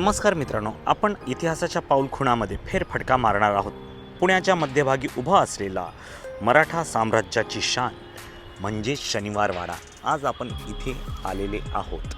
नमस्कार मित्रांनो, आपण इतिहासाच्या पाऊलखुणामध्ये फेरफटका मारणार आहोत। पुण्याच्या मध्यभागी उभा असलेला मराठा साम्राज्याची शान म्हणजे शनिवार वाडा। आज आपण इथे आलेले आहोत।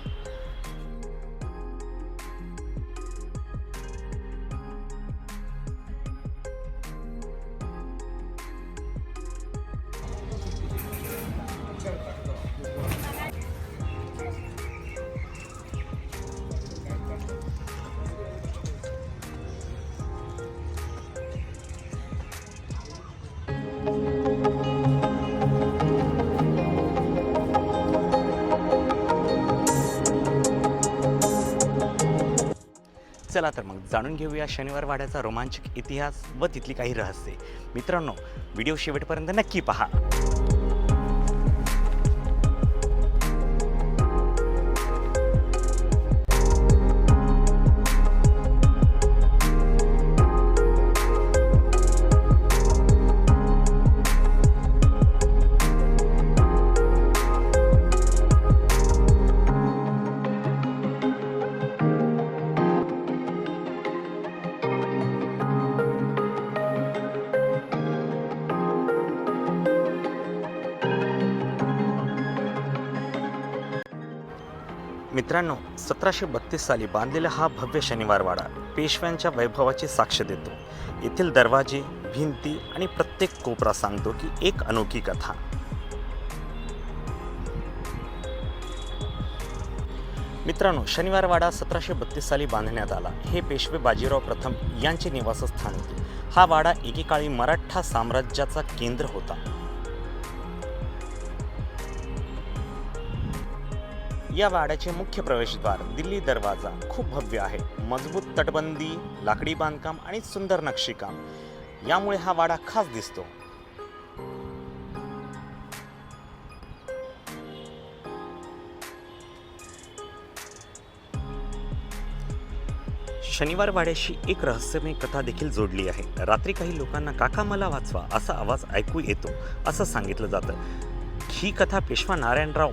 चला तर मग जाणून घेऊया शनिवार वाड्याचा रोमांचक इतिहास व तिथली काही रहस्ये। मित्रांनो, व्हिडिओ शेवटपर्यंत नक्की पहा। मित्रांनो, 1732 साली बांधलेला हा भव्य शनिवार वाडा पेशव्यांच्या वैभवाची साक्ष देतो। येथील दरवाजे, भिंती आणि प्रत्येक कोपरा सांगतो की एक अनोखी कथा। मित्रांनो, शनिवार वाडा 1732 साली बांधण्यात आला। हे पेशवे बाजीराव प्रथम यांचे निवासस्थान होते। हा वाडा एकेकाळी मराठा साम्राज्याचा केंद्र होता। या वाड्याचे मुख्य प्रवेशद्वार दिल्ली दरवाजा खूप भव्य आहे। मजबूत तटबंदी, लाकडी बांधकाम आणि सुंदर नक्षीकाम यामुळे हा वाडा खास दिसतो। शनिवार वाड्याशी एक रहस्यमय कथा देखील जोडली आहे। रात्री काही लोकांना काका मला वाचवा असा आवाज ऐकू येतो असं सांगितलं जातं। ही कथा पेशवा नारायणराव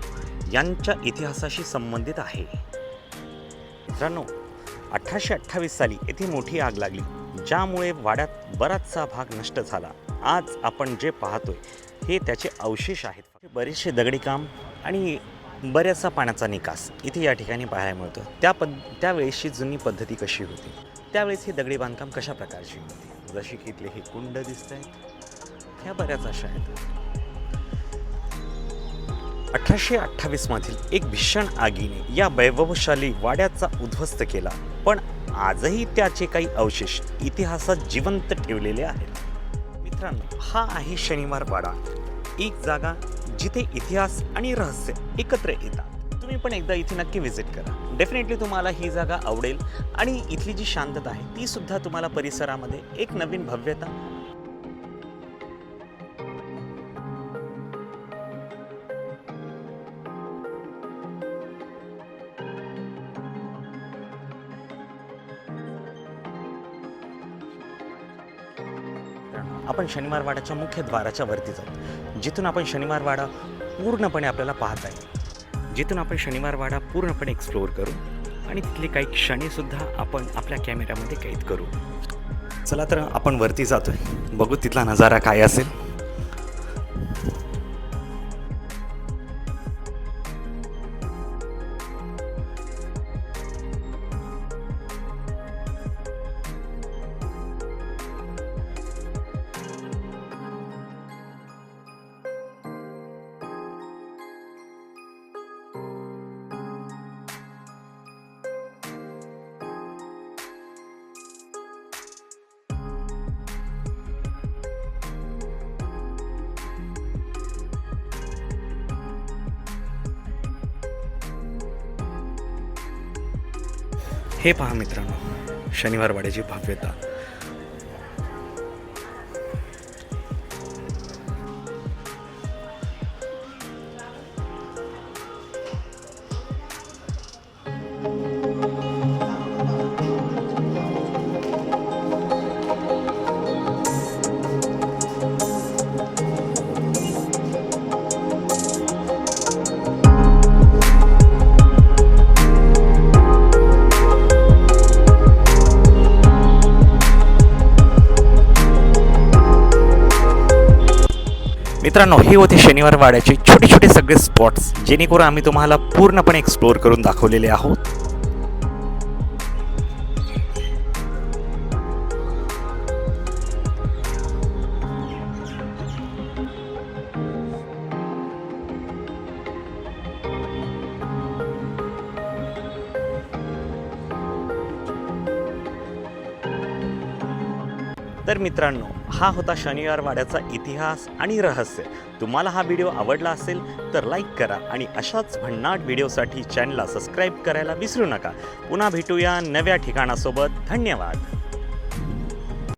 यांच्या इतिहासाशी संबंधित आहे। मित्रांनो, 1828 साली येथे मोठी आग लागली, ज्यामुळे वाड्यात बराचसा भाग नष्ट झाला। आज आपण जे पाहतोय हे त्याचे अवशेष आहेत। बरेचसे दगडी काम आणि बऱ्याचसा पाण्याचा निकास इथे या ठिकाणी पाहायला मिळतो। त्यावेळेसची जुनी पद्धती कशी होती, त्यावेळेस ही दगडी बांधकाम कशा प्रकारची होती, जशी की इथले हे कुंड दिसत आहेत, ह्या बऱ्याच अशा आहेत। 1828 मधील एक भीषण आगीने या वैभवशाली वाड्याचा उद्ध्वस्त केला, पण आजही त्याचे काही अवशेष इतिहासात जिवंत ठेवलेले आहेत। मित्रांनो, हा आहे शनिवार वाडा, एक जागा जिथे इतिहास आणि रहस्य एकत्र येतात। तुम्ही पण एकदा इथे नक्की व्हिजिट करा। डेफिनेटली तुम्हाला ही जागा आवडेल आणि इथली जी शांतता आहे ती सुद्धा तुम्हाला परिसरामध्ये एक नवीन भव्यता आपण शनिवार वाड्याच्या मुख्य द्वाराच्या वरती जाऊ, जिथून आपण शनिवार वाडा पूर्णपणे आपल्याला पाहता येईल। जिथून आपण शनिवार वाडा पूर्णपणे एक्सप्लोअर करू आणि तिथले काही क्षणे सुद्धा आपण आपल्या कॅमेऱ्यामध्ये कैद करू। चला तर आपण वरती जातोय, बघू तिथला नजारा काय असेल। हे पहा मित्रांनो, शनिवार वाड्याची भव्यता। मित्रांनो, हे होते शनिवार वाड्याचे छोटे छोटे सगळे स्पॉट्स, जेणेकरून आम्ही तुम्हाला पूर्णपणे एक्सप्लोअर करून दाखवलेले आहोत. तर मित्रांनो, हा होता शनिवार वाड्याचा इतिहास आणि रहस्य. तुम्हाला हा व्हिडिओ आवडला असेल तर लाईक करा आणि अशाच भन्नाट व्हिडिओसाठी चॅनलला सबस्क्राईब करायला विसरू नका. पुन्हा भेटूया नव्या ठिकाणासोबत. धन्यवाद.